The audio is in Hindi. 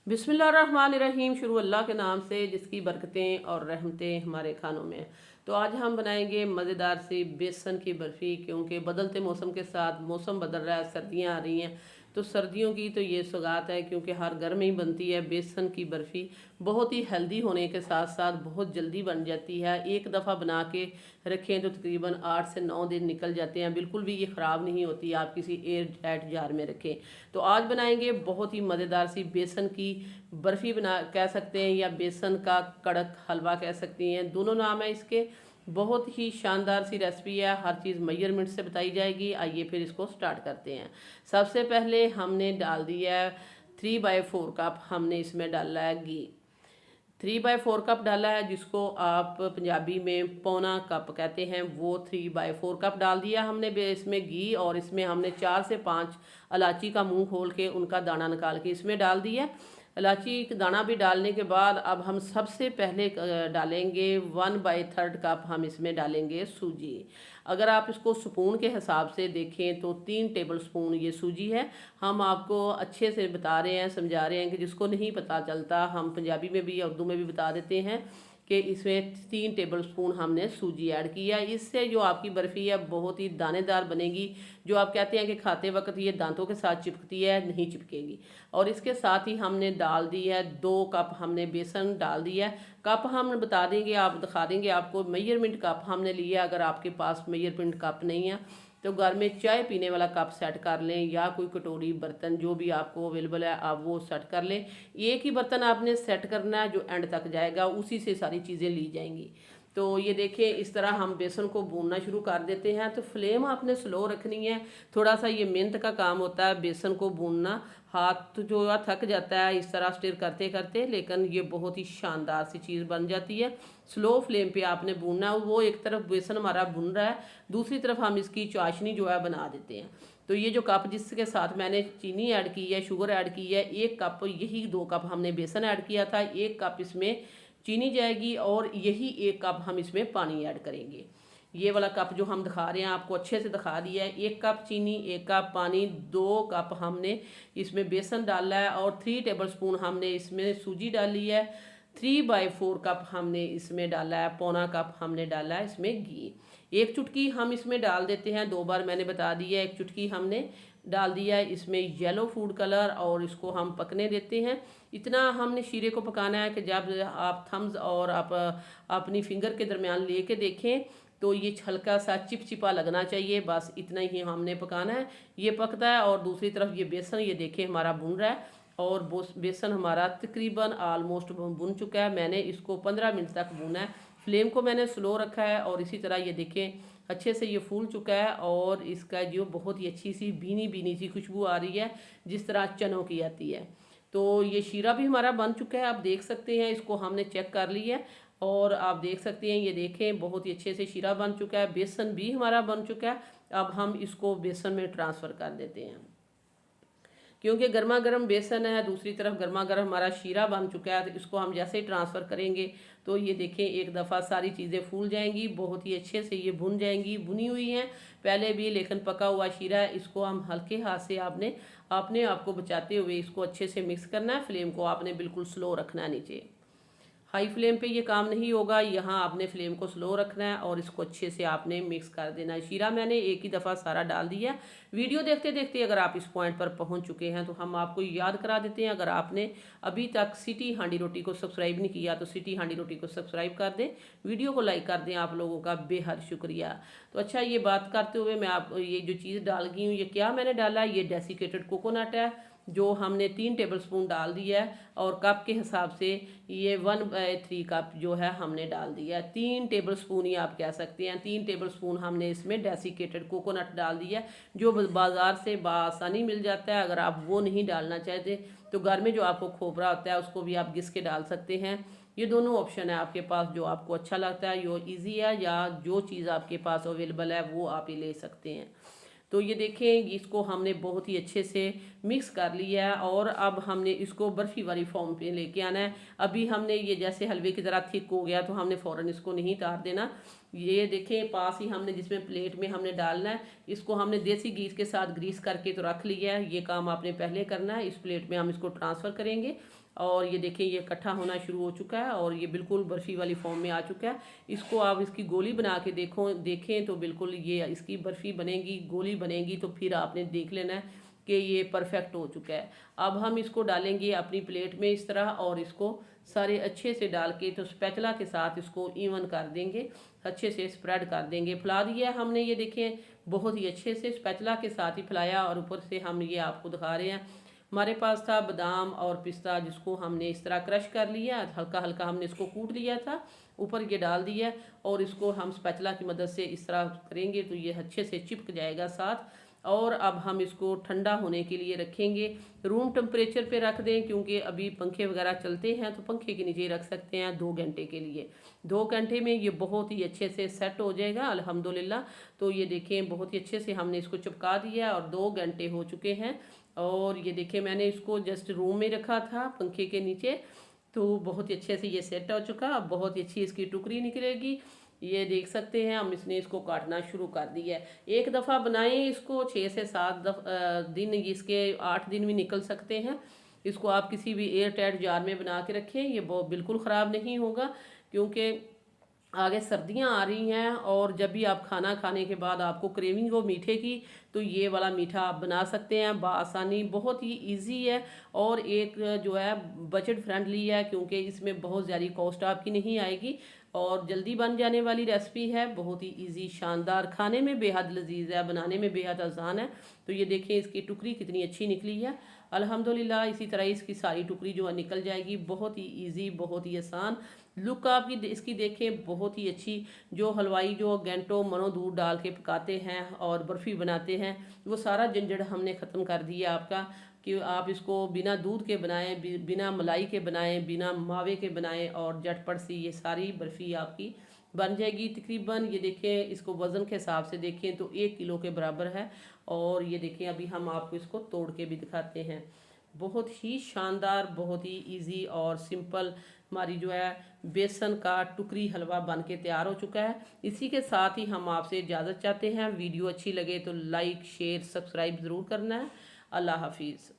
बिस्मिल्लाहिर्रहमानिर्रहीम। शुरू अल्लाह के नाम से जिसकी बरकतें और रहमतें हमारे खानों में हैं। तो आज हम बनाएंगे मज़ेदार सी बेसन की बर्फ़ी, क्योंकि बदलते मौसम के साथ मौसम बदल रहा है, सर्दियां आ रही हैं। तो सर्दियों की तो ये सौगात है, क्योंकि हर घर में ही बनती है बेसन की बर्फ़ी। बहुत ही हेल्दी होने के साथ साथ बहुत जल्दी बन जाती है। एक दफ़ा बना के रखें तो तकरीबन 8 से 9 दिन निकल जाते हैं, बिल्कुल भी ये ख़राब नहीं होती। आप किसी एयर टाइट जार में रखें। तो आज बनाएंगे बहुत ही मज़ेदार सी बेसन की बर्फ़ी बना कह सकते हैं, या बेसन का कड़क हलवा कह सकती हैं, दोनों नाम है इसके। बहुत ही शानदार सी रेसिपी है, हर चीज़ मेजरमेंट से बताई जाएगी। आइए फिर इसको स्टार्ट करते हैं। सबसे पहले हमने डाल दिया है 3/4 कप, हमने इसमें डाला है घी। 3/4 कप डाला है, जिसको आप पंजाबी में पौना कप कहते हैं, वो 3/4 कप डाल दिया हमने इसमें घी। और इसमें हमने 4 से 5 इलायची का मुंह खोल के उनका दाना निकाल के इसमें डाल दिया। इलायची का दाना भी डालने के बाद अब हम सबसे पहले डालेंगे 1/3 कप, हम इसमें डालेंगे सूजी। अगर आप इसको स्पून के हिसाब से देखें तो 3 टेबल स्पून ये सूजी है। हम आपको अच्छे से बता रहे हैं, समझा रहे हैं, कि जिसको नहीं पता चलता हम पंजाबी में भी उर्दू में भी बता देते हैं कि इसमें 3 टेबल स्पून हमने सूजी ऐड किया। इससे जो आपकी बर्फ़ी है बहुत ही दानेदार बनेगी। जो आप कहते हैं कि खाते वक्त ये दांतों के साथ चिपकती है, नहीं चिपकेगी। और इसके साथ ही हमने डाल दी है 2 कप, हमने बेसन डाल दिया है। कप हम बता देंगे, आप दिखा देंगे आपको। मेजरमेंट कप हमने लिया। अगर आपके पास मेजरमेंट कप नहीं है तो घर में चाय पीने वाला कप सेट कर लें, या कोई कटोरी बर्तन जो भी आपको अवेलेबल है आप वो सेट कर लें। एक ही बर्तन आपने सेट करना है जो एंड तक जाएगा, उसी से सारी चीज़ें ली जाएंगी। तो ये देखिए, इस तरह हम बेसन को भूनना शुरू कर देते हैं। तो फ्लेम आपने स्लो रखनी है। थोड़ा सा ये मेहनत का काम होता है बेसन को भूनना, हाथ जो है थक जाता है इस तरह स्टिर करते करते, लेकिन ये बहुत ही शानदार सी चीज़ बन जाती है। स्लो फ्लेम पे आपने भूनना है। वो एक तरफ बेसन हमारा भुन रहा है, दूसरी तरफ हम इसकी चाशनी जो है बना देते हैं। तो ये जो कप जिसके साथ मैंने चीनी ऐड की है, शुगर ऐड की है, 1 कप, यही 2 कप हमने बेसन ऐड किया था, 1 कप इसमें चीनी जाएगी, और यही 1 कप हम इसमें पानी ऐड करेंगे। ये वाला कप जो हम दिखा रहे हैं आपको अच्छे से दिखा दिया है। 1 कप चीनी, 1 कप पानी, 2 कप हमने इसमें बेसन डाला है, और 3 टेबल स्पून हमने इसमें सूजी डाली है। 3/4 कप हमने इसमें डाला है, पौना कप हमने डाला है इसमें घी। 1 चुटकी हम इसमें डाल देते हैं, 2 बार मैंने बता दिया, 1 चुटकी हमने डाल दिया है इसमें येलो फूड कलर, और इसको हम पकने देते हैं। इतना हमने शीरे को पकाना है कि जब आप थम्स और आप अपनी फिंगर के दरमियान लेके देखें तो ये हल्का सा चिपचिपा लगना चाहिए, बस इतना ही हमने पकाना है। ये पकता है, और दूसरी तरफ ये बेसन ये देखें हमारा भुन रहा है, और बेसन हमारा तकरीबन आलमोस्ट भुन चुका है। मैंने इसको 15 मिनट तक भुना है। फ्लेम को मैंने स्लो रखा है, और इसी तरह ये देखें अच्छे से ये फूल चुका है, और इसका जो बहुत ही अच्छी सी भीनी भीनी सी खुशबू आ रही है, जिस तरह चनों की आती है। तो ये शीरा भी हमारा बन चुका है, आप देख सकते हैं। इसको हमने चेक कर लिया है, और आप देख सकते हैं, ये देखें बहुत ही अच्छे से शीरा बन चुका है। बेसन भी हमारा बन चुका है। अब हम इसको बेसन में ट्रांसफ़र कर देते हैं, क्योंकि गर्मा गर्म बेसन है, दूसरी तरफ गर्मा गर्म हमारा शीरा बन चुका है। तो इसको हम जैसे ही ट्रांसफ़र करेंगे तो ये देखें एक दफ़ा सारी चीज़ें फूल जाएंगी, बहुत ही अच्छे से ये भुन जाएंगी। भुनी हुई हैं पहले भी, लेकिन पका हुआ शीरा है। इसको हम हल्के हाथ से आपने अपने आप को बचाते हुए इसको अच्छे से मिक्स करना है। फ्लेम को आपने बिल्कुल स्लो रखना है, नीचे हाई फ्लेम पे ये काम नहीं होगा। यहाँ आपने फ्लेम को स्लो रखना है, और इसको अच्छे से आपने मिक्स कर देना है। शीरा मैंने एक ही दफ़ा सारा डाल दिया। वीडियो देखते देखते अगर आप इस पॉइंट पर पहुँच चुके हैं तो हम आपको याद करा देते हैं, अगर आपने अभी तक सिटी हांडी रोटी को सब्सक्राइब नहीं किया तो सिटी हांडी रोटी को सब्सक्राइब कर दें, वीडियो को लाइक कर दें। आप लोगों का बेहद शुक्रिया। तो अच्छा, ये बात करते हुए मैं आप ये जो चीज़ डाल गई हूँ, ये क्या मैंने डाला है, ये डेसिकेटेड कोकोनट है, जो हमने 3 टेबल स्पून डाल दिया है, और कप के हिसाब से ये 1/3 कप जो है हमने डाल दिया है। 3 टेबल स्पून ही आप कह सकते हैं। 3 टेबल स्पून हमने इसमें डेसिकेटेड कोकोनट डाल दिया है, जो बाज़ार से बआसानी मिल जाता है। अगर आप वो नहीं डालना चाहते तो घर में जो आपको खोपरा होता है उसको भी आप घिस के डाल सकते हैं। ये दोनों ऑप्शन है आपके पास, जो आपको अच्छा लगता है, जो ईजी है, या जो चीज़ आपके पास अवेलेबल है वो आप ही ले सकते हैं। तो ये देखें, इसको हमने बहुत ही अच्छे से मिक्स कर लिया है, और अब हमने इसको बर्फ़ी वाली फॉर्म पे लेके आना है। अभी हमने ये जैसे हलवे की तरह थिक हो गया तो हमने फ़ौरन इसको नहीं उतार देना। ये देखें पास ही हमने जिसमें प्लेट में हमने डालना है, इसको हमने देसी घी के साथ ग्रीस करके तो रख लिया है। ये काम आपने पहले करना है। इस प्लेट में हम इसको ट्रांसफ़र करेंगे और ये देखें ये इकट्ठा होना शुरू हो चुका है और ये बिल्कुल बर्फ़ी वाली फॉर्म में आ चुका है। इसको आप इसकी गोली बना के देखें तो बिल्कुल ये इसकी बर्फ़ी बनेगी, गोली बनेगी, तो फिर आपने देख लेना है कि ये परफेक्ट हो चुका है। अब हम इसको डालेंगे अपनी प्लेट में इस तरह और इसको सारे अच्छे से डाल के तो स्पैचुला के साथ इसको इवन कर देंगे, अच्छे से स्प्रेड कर देंगे। फैला दिया है हमने, ये देखें बहुत ही अच्छे से स्पैचुला के साथ ही फैलाया और ऊपर से हम ये आपको दिखा रहे हैं। हमारे पास था बादाम और पिस्ता जिसको हमने इस तरह क्रश कर लिया, हल्का हल्का हमने इसको कूट लिया था, ऊपर ये डाल दिया और इसको हम स्पैचुला की मदद से इस तरह करेंगे तो ये अच्छे से चिपक जाएगा साथ। और अब हम इसको ठंडा होने के लिए रखेंगे। रूम टेम्परेचर पे रख दें क्योंकि अभी पंखे वगैरह चलते हैं तो पंखे के नीचे रख सकते हैं 2 घंटे के लिए। 2 घंटे में ये बहुत ही अच्छे से सेट हो जाएगा अल्हम्दुलिल्लाह। तो ये देखें बहुत ही अच्छे से हमने इसको चिपका दिया और 2 घंटे हो चुके हैं। और ये देखें मैंने इसको जस्ट रूम में रखा था पंखे के नीचे, तो बहुत ही अच्छे से ये सेट हो चुका। अब बहुत ही अच्छी इसकी टुकड़ी निकलेगी, ये देख सकते हैं। हम इसको काटना शुरू कर दिया है। एक दफ़ा बनाएं इसको 6 से 7 दिन, इसके 8 दिन भी निकल सकते हैं। इसको आप किसी भी एयर टाइट जार में बना के रखें, ये बिल्कुल ख़राब नहीं होगा क्योंकि आगे सर्दियां आ रही हैं और जब भी आप खाना खाने के बाद आपको क्रेविंग हो मीठे की तो ये वाला मीठा आप बना सकते हैं बआसानी। बहुत ही इजी है और एक जो है बजट फ्रेंडली है क्योंकि इसमें बहुत ज़्यादा कॉस्ट आपकी नहीं आएगी और जल्दी बन जाने वाली रेसिपी है। बहुत ही इजी, शानदार, खाने में बेहद लजीज है, बनाने में बेहद आसान है। तो ये देखें इसकी टुकड़ी कितनी अच्छी निकली है अल्हम्दुलिल्लाह। इसी तरह इसकी सारी टुकड़ी जो है निकल जाएगी। बहुत ही इजी, बहुत ही आसान। लुक आपकी इसकी देखें बहुत ही अच्छी। जो हलवाई जो घंटों मनो दूध डाल के पकाते हैं और बर्फ़ी बनाते हैं वो सारा झंझट हमने ख़त्म कर दिया आपका कि आप इसको बिना दूध के बनाएं, बिना मलाई के बनाएं, बिना मावे के बनाएं और झटपट सी ये सारी बर्फ़ी आपकी बन जाएगी। तकरीबन ये देखें इसको वज़न के हिसाब से देखें तो 1 किलो के बराबर है। और ये देखें अभी हम आपको इसको तोड़ के भी दिखाते हैं। बहुत ही शानदार, बहुत ही इजी और सिंपल हमारी जो है बेसन का टुकड़ी हलवा बन के तैयार हो चुका है। इसी के साथ ही हम आपसे इजाज़त चाहते हैं। वीडियो अच्छी लगे तो लाइक शेयर सब्सक्राइब ज़रूर करना है। अल्लाह हाफिज़।